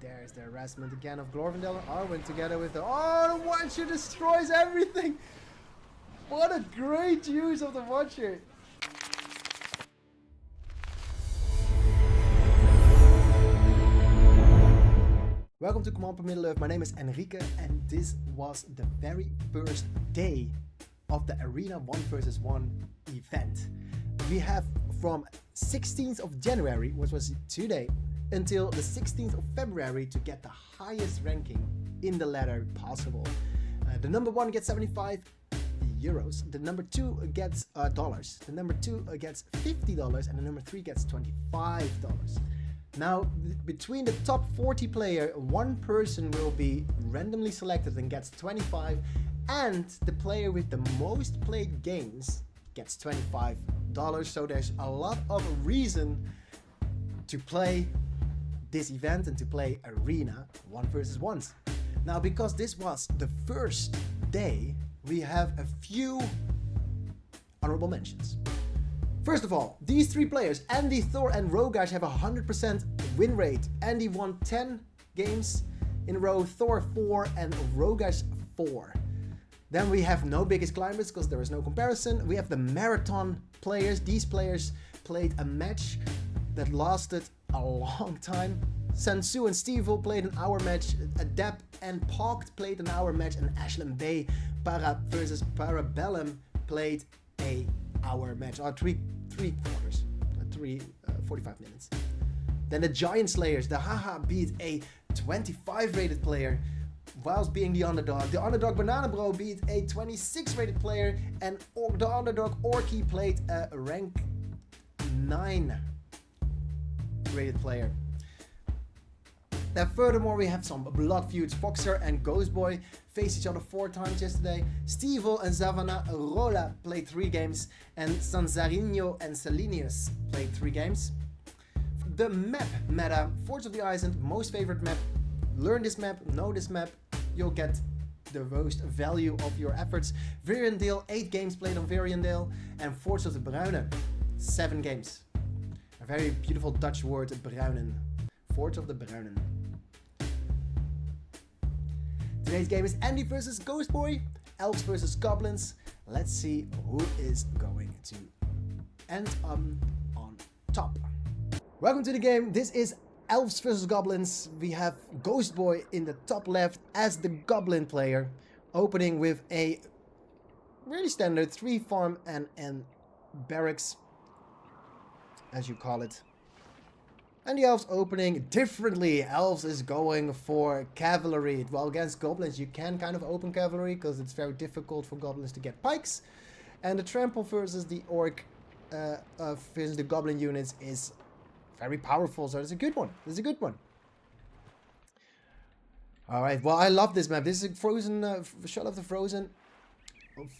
There's the harassment again of Glorvindel and Arwen together with the... Oh, the Watcher destroys everything! What a great use of the Watcher! Welcome to Command per Middle-earth. My name is Enrique and this was the very first day of the Arena 1 vs 1 event. We have from 16th of January, which was today, until the 16th of February to get the highest ranking in the ladder possible. The number 1 gets 75 euros, the number 2 gets dollars, the number 2 gets $50, and the number 3 gets $25. Now, between the top 40 player, one person will be randomly selected and gets 25, and the player with the most played games gets $25. So there's a lot of reason to play this event and to play Arena 1 vs 1s. Now, because this was the first day, we have a few honorable mentions. First of all, these three players, Andy, Thor and Rogash, have a 100% win rate. Andy won 10 games in a row, Thor 4 and Rogash 4. Then we have no biggest climbers because there is no comparison. We have the marathon players. These players played a match that lasted a long time. Sansu and Stevel played an hour match. Adep and Pogt played an hour match. And Ashland Bay versus Parabellum played a hour match. Or three quarters. 45 minutes. Then the Giant Slayers. The Haha beat a 25 rated player whilst being the underdog. The underdog Banana Bro beat a 26 rated player. And the underdog Orky played a rank 9 rated player. Then furthermore, we have some blood feuds. Foxer and GhostBoy faced each other 4 times yesterday. Stevel and Savonarola played 3 games. And Sanzarino and Salinius played 3 games. The map meta, Fords of the Island, most favorite map. Learn this map, know this map, you'll get the most value of your efforts. Virendale, 8 games played on Virendale. And Fords of the Bruinen, 7 games. A very beautiful Dutch word, Bruinen. Fords of the Bruinen. Today's game is Andy versus GhostBoy, Elves versus Goblins. Let's see who is going to end on top. Welcome to the game. This is Elves versus Goblins. We have GhostBoy in the top left as the Goblin player, opening with a really standard 3 farm and barracks, as you call it. And the Elves opening differently. Elves is going for cavalry. Well, against Goblins you can kind of open cavalry because it's very difficult for Goblins to get pikes. And the trample versus the Orc versus the Goblin units is very powerful, so it's a good one. It's a good one. Alright, well, I love this map. This is a frozen, shot of the frozen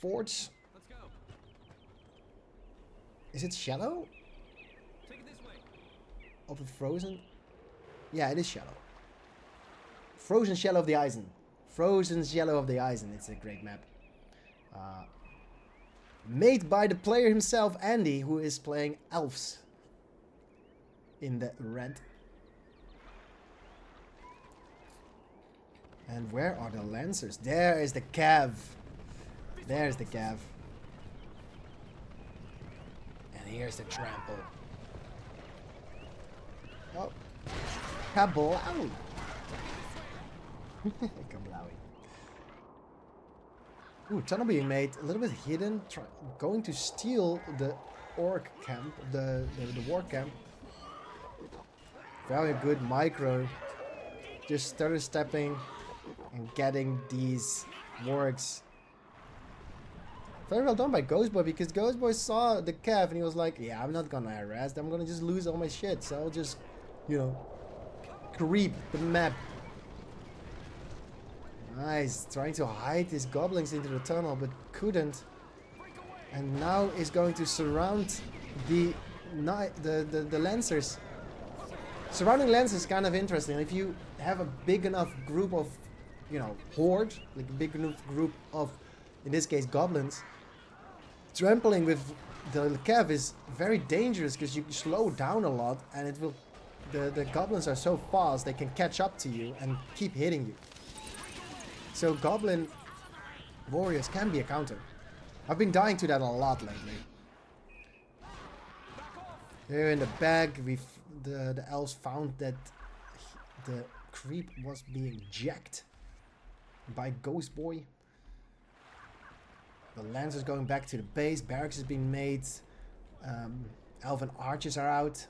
forts. Let's go. Is it shallow? Take it this way. Of the frozen? Yeah, it is shallow. Frozen Shallow of the Eisen. Frozen Shallow of the Eisen. It's a great map. Made by the player himself, Andy, who is playing Elves in the red. And where are the Lancers? There is the Cav. There's the Cav. And here's the trample. Oh. Kablawi. Kablawi. Ooh, tunnel being made a little bit hidden. Going to steal the orc camp, the war camp. Very good micro. Just stutter stepping and getting these wargs. Very well done by GhostBoy, because GhostBoy saw the Cav and he was like, yeah, I'm not gonna harass, I'm gonna just lose all my shit, so I'll just, you know, creep the map. Nice, trying to hide his goblins into the tunnel, but couldn't. And now is going to surround the Lancers. Surrounding Lancers is kind of interesting. If you have a big enough group of, you know, horde, like a big enough group of, in this case, goblins, trampling with the Cav is very dangerous because you slow down a lot and it will the goblins are so fast they can catch up to you and keep hitting you. So goblin warriors can be a counter. I've been dying to that a lot lately. Here in the back, the elves found that the creep was being jacked by GhostBoy. The lancers going back to the base. Barracks is being made. Elven archers are out.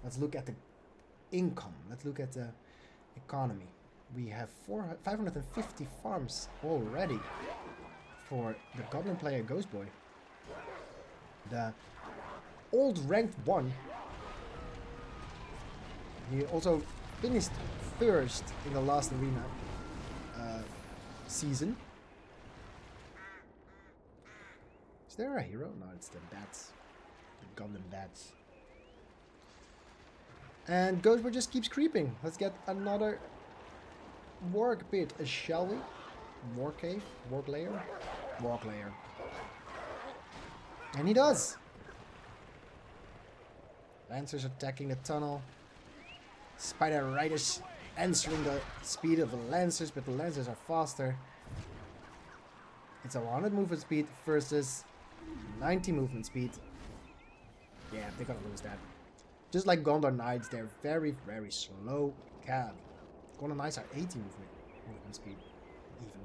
Let's look at the income. Let's look at the economy. We have 550 farms already for the goblin player GhostBoy. The old ranked 1. He also finished first in the last arena season. Is there a hero? No, it's the bats. The goblin bats. And GhostBoy just keeps creeping. Let's get another work pit, shall we? War cave? Work layer? Work layer. And he does! Lancers attacking the tunnel. Spider riders answering the speed of the lancers, but the lancers are faster. It's a 100 movement speed versus 90 movement speed. Yeah, they're gonna lose that. Just like Gondor Knights, they're very, very slow cab. Gondor Knights are 80 movement speed, even.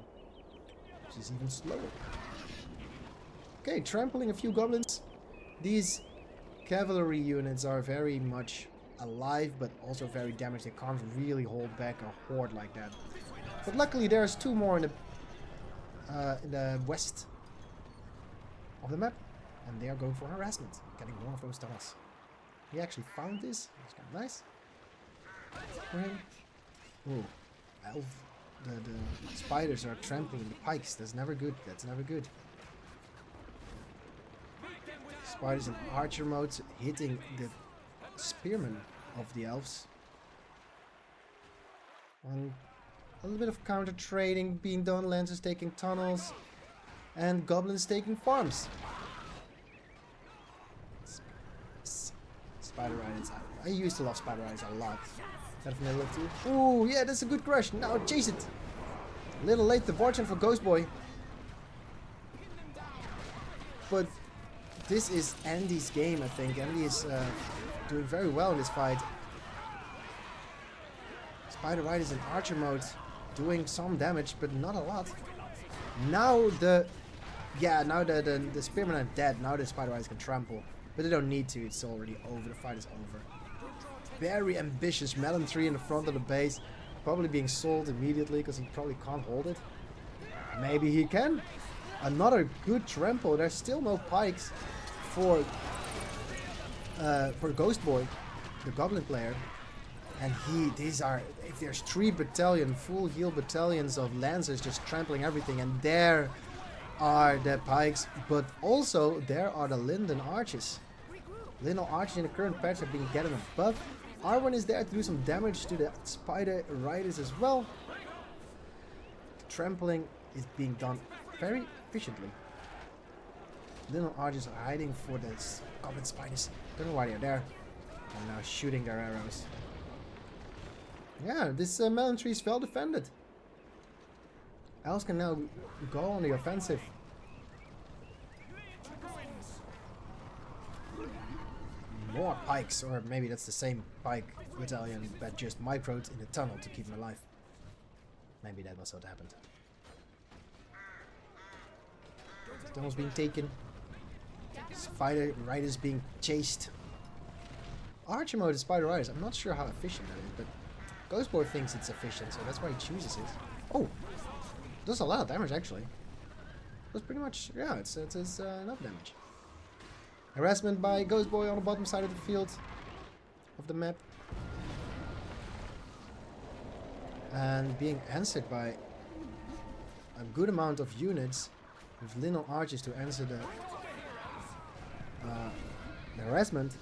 Which is even slower. Okay, trampling a few goblins. These cavalry units are very much alive, but also very damaged. They can't really hold back a horde like that. But luckily there's 2 more in the west of the map. And they are going for harassment. Getting more of those tunnels. He actually found this. It's kind of nice. For him. Ooh. The spiders are trampling the pikes. That's never good. That's never good. Spiders in archer mode hitting the spearmen of the elves. And a little bit of counter trading being done. Lancers taking tunnels. And goblins taking farms. Spider riders. I used to love spider riders a lot. Definitely love too. Ooh, yeah, that's a good crush. Now chase it. A little late the fortune for GhostBoy. But this is Andy's game, I think. Andy is doing very well in this fight. Spider riders in archer mode, doing some damage, but not a lot. Now the spearmen are dead. Now the spider riders can trample. But they don't need to, it's already over, the fight is over. Very ambitious melon tree in the front of the base. Probably being sold immediately because he probably can't hold it. Maybe he can. Another good trample. There's still no pikes for GhostBoy, the goblin player. And if there's 3 full heal battalions of lancers just trampling everything, and there are the pikes, but also there are the Linden archers. Linden archers in the current patch have been getting a buff. Arwen is there to do some damage to the spider riders as well. The trampling is being done very efficiently. Linden archers are hiding for the goblin spiders. Don't know why they're there. And now shooting their arrows. Yeah, this melon tree is well defended. Elves can now go on the offensive. More pikes, or maybe that's the same pike battalion that just microed in the tunnel to keep him alive. Maybe that was what happened. The tunnel's being taken. Spider riders being chased. Archer mode is spider riders. I'm not sure how efficient that is, but GhostBoy thinks it's efficient, so that's why he chooses it. Oh! Does a lot of damage actually. That's pretty much, yeah, it's enough damage. Harassment by GhostBoy on the bottom side of the field of the map. And being answered by a good amount of units with Linden archers to answer the harassment.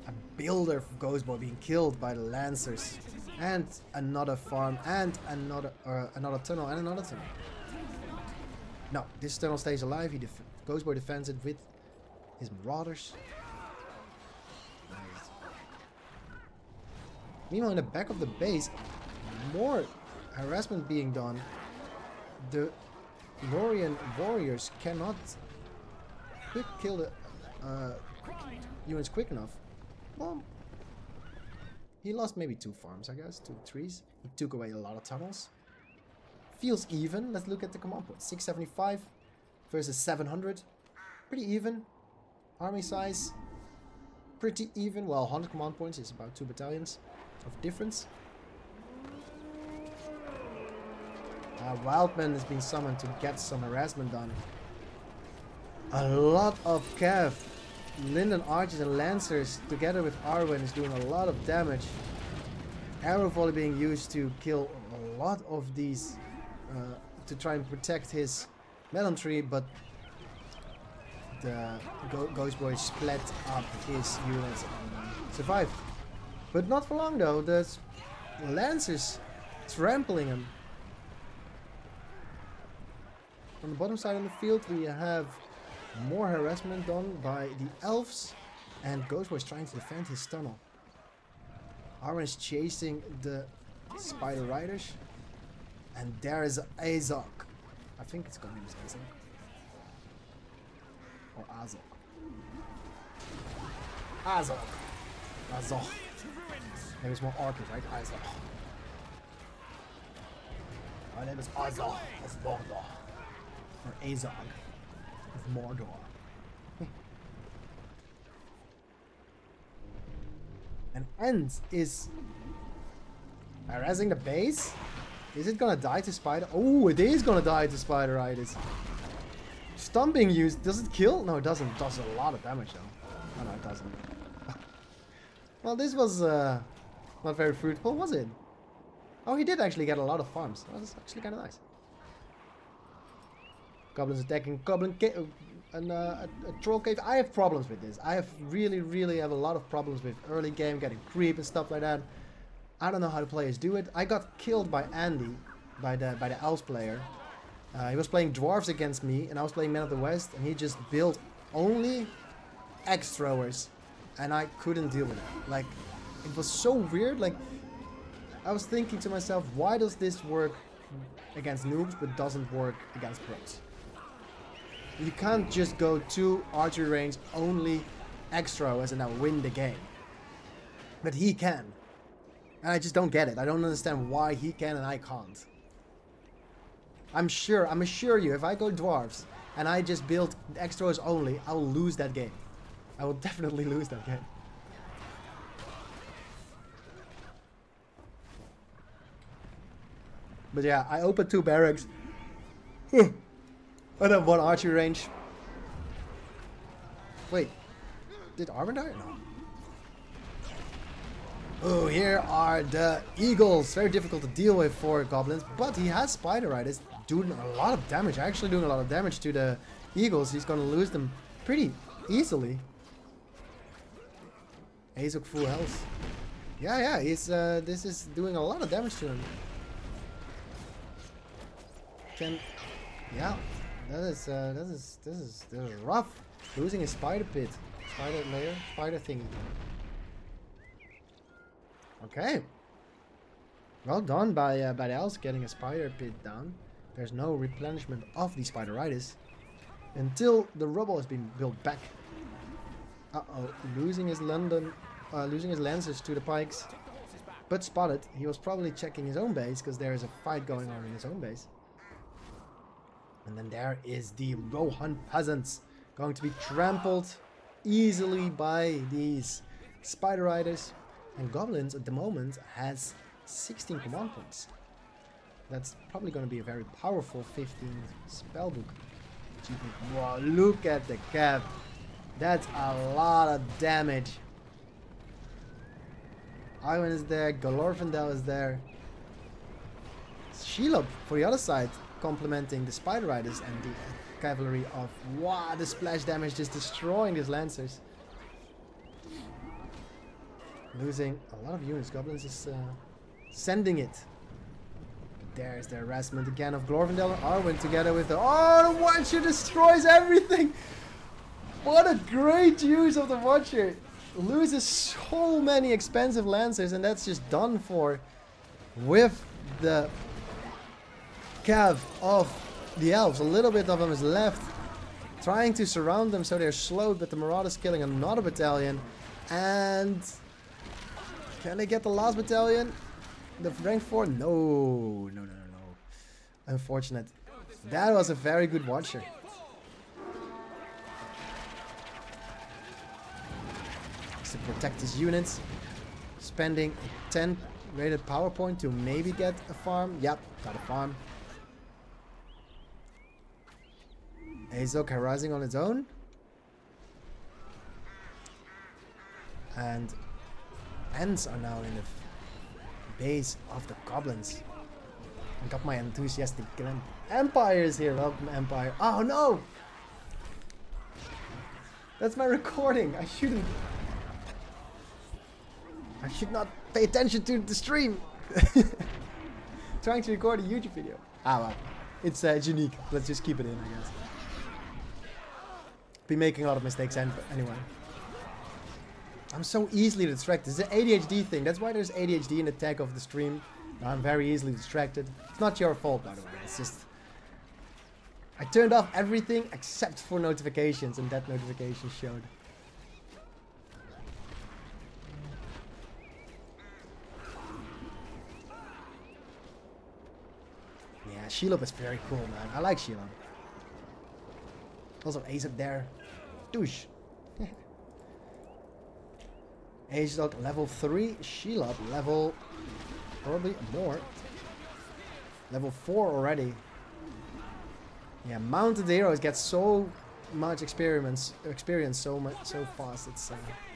A builder of GhostBoy being killed by the lancers. And another farm, and another tunnel, and another tunnel. No, this tunnel stays alive. GhostBoy defends it with his marauders. Meanwhile, in the back of the base, more harassment being done. The Lorien warriors cannot quick kill the units quick enough. Well, he lost maybe 2 farms, I guess, 2 trees. He took away a lot of tunnels. Feels even. Let's look at the command points. 675 versus 700. Pretty even. Army size, pretty even. Well, 100 command points is about 2 battalions of difference. Wildman has been summoned to get some harassment done. A lot of Cav, Linden Archers and Lancers together with Arwen is doing a lot of damage. Arrow volley being used to kill a lot of these, to try and protect his melon tree, but the GhostBoy split up his units and survived. But not for long though, the Lancers trampling him. On the bottom side of the field we have more harassment done by the Elves, and GhostBoy is trying to defend his tunnel. Arwen is chasing the Spider Riders, and there is Azog. I think it's gonna be Azog. Or Azog. Azog. Azog. Maybe it's more archers, right? Azog. My name is Azog of Mordor. Or Azog of Mordor. And Ends is harassing the base. Is it gonna die to Spider? Oh, it is gonna die to Spider Riders. Stun being used. Does it kill? No, it doesn't. It does a lot of damage though. Oh no, it doesn't. Well, this was not very fruitful, was it? Oh, he did actually get a lot of farms. That was actually kind of nice. Goblins attacking Goblin Cave and a Troll Cave. I have problems with this. I have really have a lot of problems with early game, getting creep and stuff like that. I don't know how the players do it. I got killed by Andy, by the Elves player. He was playing Dwarves against me, and I was playing Men of the West, and he just built only Axe Throwers, and I couldn't deal with it. Like, it was so weird. Like, I was thinking to myself, why does this work against noobs, but doesn't work against pros? You can't just go to archery range, only Axe Throwers, and now win the game. But he can. And I just don't get it. I don't understand why he can and I can't. I'm assure you, if I go Dwarves and I just build Axe Throwers only, I'll lose that game. I will definitely lose that game. But yeah, I opened 2 barracks. And then 1 archery range. Wait, did Arwen die? No. Oh, here are the Eagles. Very difficult to deal with for Goblins, but he has Spider Riders doing a lot of damage. Actually doing a lot of damage to the Eagles. He's gonna lose them pretty easily. Azog full health. Yeah, he's this is doing a lot of damage to him. Yeah, this is rough. Losing his spider pit, spider layer, spider thingy. Okay. Well done by the Elves getting a spider pit down. There's no replenishment of the Spider Riders until the rubble has been built back. Uh-oh, losing his Lancers to the pikes, but spotted. He was probably checking his own base because there is a fight going on in his own base. And then there is the Rohan peasants going to be trampled easily by these Spider Riders. And Goblins at the moment has 16 command points. That's probably going to be a very powerful 15 spellbook. Wow, look at the cap. That's a lot of damage. Iwan is there, Galorvendel is there. Shelob for the other side, complementing the Spider Riders and the cavalry of... Wow, the splash damage just destroying these Lancers. Losing a lot of units. Goblins is sending it. But there's the harassment again of Glorvindel and Arwen together with the... Oh, the Watcher destroys everything! What a great use of the Watcher! loses so many expensive lancers, and that's just done for with the cav of the elves. A little bit of them is left, trying to surround them so they're slowed, but the Marauder's killing another battalion. And can they get the last battalion? The rank 4? No. Unfortunate. That was a very good watcher. To protect his units, spending a 10 rated power point to maybe get a farm. Yep, got a farm. Azok rising on its own. And Ents are now in the base of the Goblins. I got my enthusiastic Empire is here. Welcome, Empire. Oh no! That's my recording. I should not pay attention to the stream. Trying to record a YouTube video. Ah well, it's unique. Let's just keep it in, I guess. Be making a lot of mistakes anyway. I'm so easily distracted. It's an ADHD thing. That's why there's ADHD in the tag of the stream. I'm very easily distracted. It's not your fault, by the way. It's just I turned off everything except for notifications, and that notification showed. Yeah, Shelob is very cool, man. I like Shelob. Also, Ace up there. Douche. Ace dog level 3. Shelob level probably more. Level 4 already. Yeah, mounted heroes get so much experience so fast. It's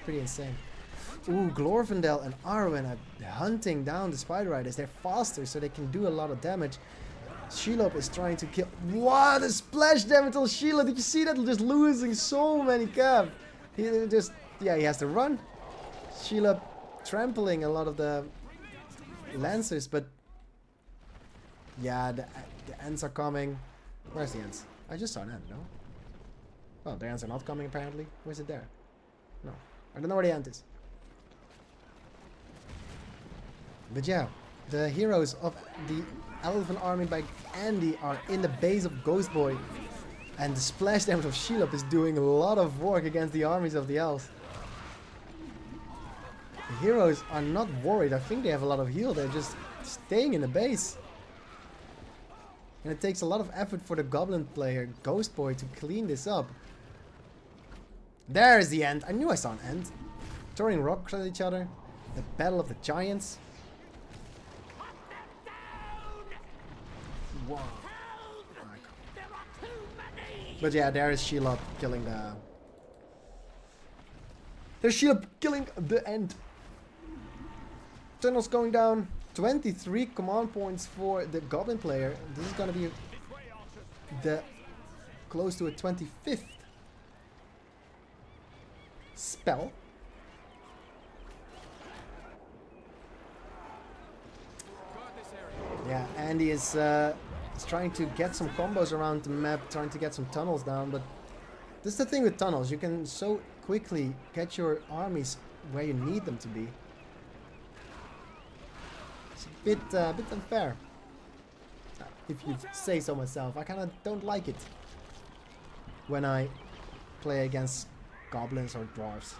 pretty insane. Ooh, Glorfindel and Arwen are hunting down the Spider Riders. They're faster, so they can do a lot of damage. Shelob is trying to kill. What a splash damage on Shelob! Did you see that? Just losing so many cav. He just, yeah, he has to run. Shelob trampling a lot of the Lancers, but yeah, the Ents are coming. Where's the Ents? I just saw an Ent, no? Oh, the Ents are not coming apparently. Where's it there? No, I don't know where the Ent is. But yeah, the heroes of the Elven army by Andy are in the base of GhostBoy, and the splash damage of Shelob is doing a lot of work against the armies of the Elves. The heroes are not worried. I think they have a lot of heal. They're just staying in the base. And it takes a lot of effort for the Goblin player, GhostBoy, to clean this up. There's the end. I knew I saw an end. Throwing rocks at each other. The Battle of the Giants. Whoa. But yeah, there is Shelob killing the... There's Shelob killing the end. Tunnels going down. 23 command points for the Goblin player. This is gonna be the close to a 25th spell. Yeah, Andy is trying to get some combos around the map, trying to get some tunnels down, but this is the thing with tunnels. You can so quickly get your armies where you need them to be. It's a bit unfair, if you say so myself. I kind of don't like it when I play against goblins or dwarves.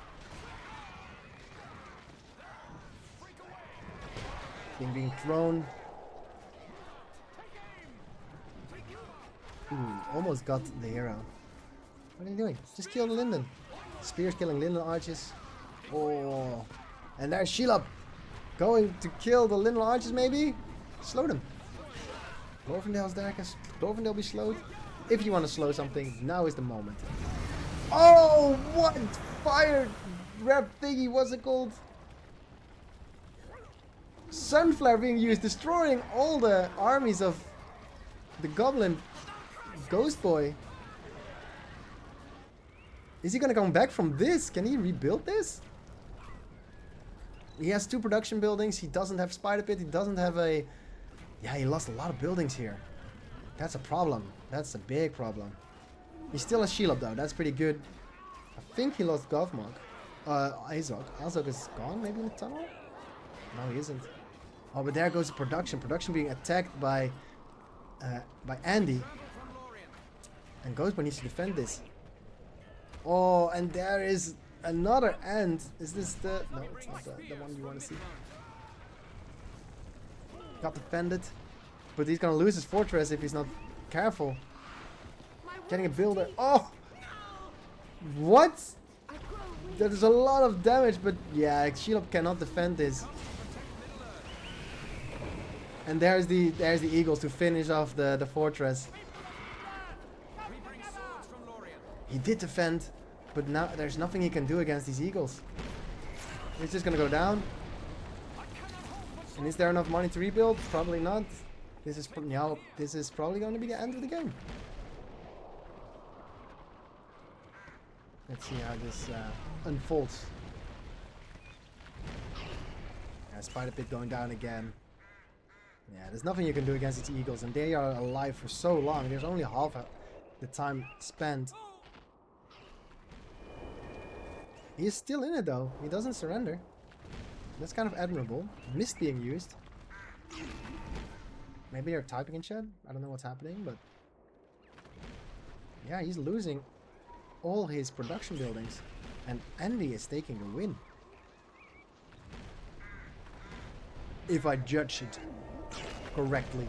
Being thrown. Ooh, almost got the hero. What are you doing? Just kill the Linden. Spears killing Linden archers. Oh, and there's Shelob. Going to kill the Linden archers, maybe? Slow them. Glorfindel's there. Can Glorfindel be slowed? If you want to slow something, now is the moment. Oh, what fire rep thingy was it called? Sunflare being used, destroying all the armies of the Goblin GhostBoy. Is he gonna come back from this? Can he rebuild this? He has 2 production buildings. He doesn't have Spider Pit. He doesn't have a... Yeah, he lost a lot of buildings here. That's a problem. That's a big problem. He still has Shelob though. That's pretty good. I think he lost Govmog. Azog. Azog is gone, maybe in the tunnel? No, he isn't. Oh, but there goes the production. Production being attacked by Andy. And GhostBoy needs to defend this. Oh, and there is another end. Is this the... No, it's not the one you want to see. Got defended. But he's gonna lose his fortress if he's not careful. Getting a builder. Oh! What? That is a lot of damage, but yeah, Shelob cannot defend this. And there's the Eagles to finish off the fortress. He did defend, but now there's nothing he can do against these Eagles. He's just gonna go down. And is there enough money to rebuild? Probably not. This is probably going to be the end of the game. Let's see how this unfolds. Yeah, Spider Pit going down again. Yeah, there's nothing you can do against these Eagles, and they are alive for so long. There's only half the time spent. He is still in it though. He doesn't surrender. That's kind of admirable. Mist being used. Maybe they're typing in chat. I don't know what's happening, but yeah, he's losing all his production buildings, and Andy is taking the win. If I judge it correctly.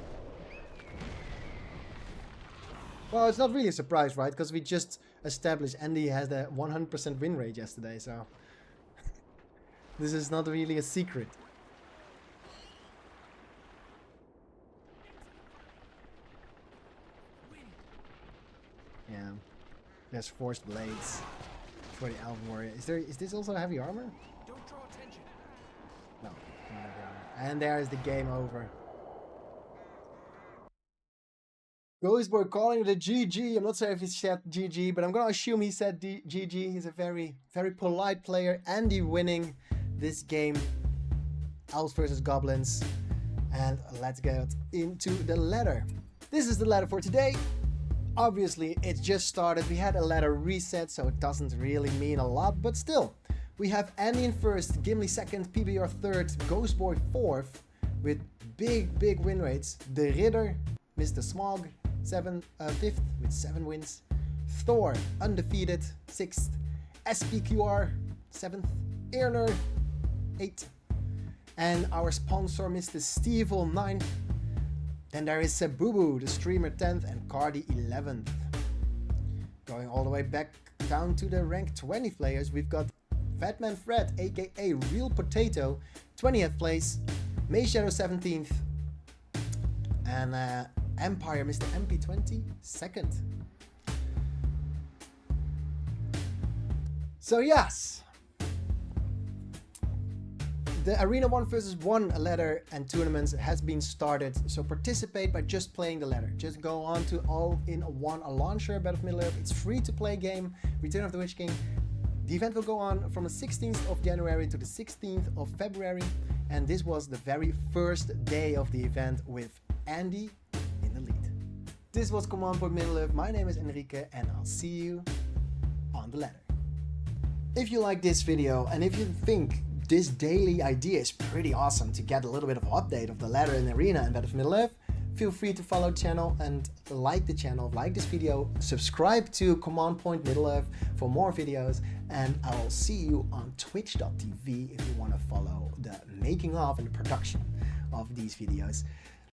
Well, it's not really a surprise, right? Because we just established Andy has the 100% win rate yesterday, so this is not really a secret. Yeah. There's forced blades for the Elf Warrior. Is this also heavy armor? Don't draw attention. No, not heavy armor. And there is the game over. GhostBoy calling it a GG. I'm not sure if he said GG, but I'm gonna assume he said GG. He's a very, very polite player. Andy winning this game. Elves versus Goblins. And let's get into the ladder. This is the ladder for today. Obviously, it just started. We had a ladder reset, so it doesn't really mean a lot, but still. We have Andy in first, Gimli second, PBR third, GhostBoy fourth, with big win rates. The Ridder, Mr. Smog, fifth with 7 wins. Thor, undefeated, 6th. SPQR, 7th. Earner, 8th. And our sponsor, Mr. Stevel, 9th. Then there is Sebubu, the streamer, 10th, and Cardi, 11th. Going all the way back down to the rank 20 players, we've got Fatman Fred, aka Real Potato, 20th place, May Shadow, 17th, and Empire, Mr. MP20, 2nd. So yes, the Arena 1 vs 1 ladder and tournaments has been started, so participate by just playing the ladder. Just go on to all-in-one launcher, Battle of Middle-earth. It's free to play game, Return of the Witch King. The event will go on from the 16th of January to the 16th of February, and this was the very first day of the event with Andy in the lead. This was Command Point Middle-earth. My name is Enrique, and I'll see you on the ladder. If you like this video, and if you think this daily idea is pretty awesome to get a little bit of update of the ladder in Arena and Battle of Middle-earth, feel free to follow the channel and like the channel, like this video, subscribe to Command Point Middle-earth for more videos, and I will see you on twitch.tv if you want to follow the making of and the production of these videos.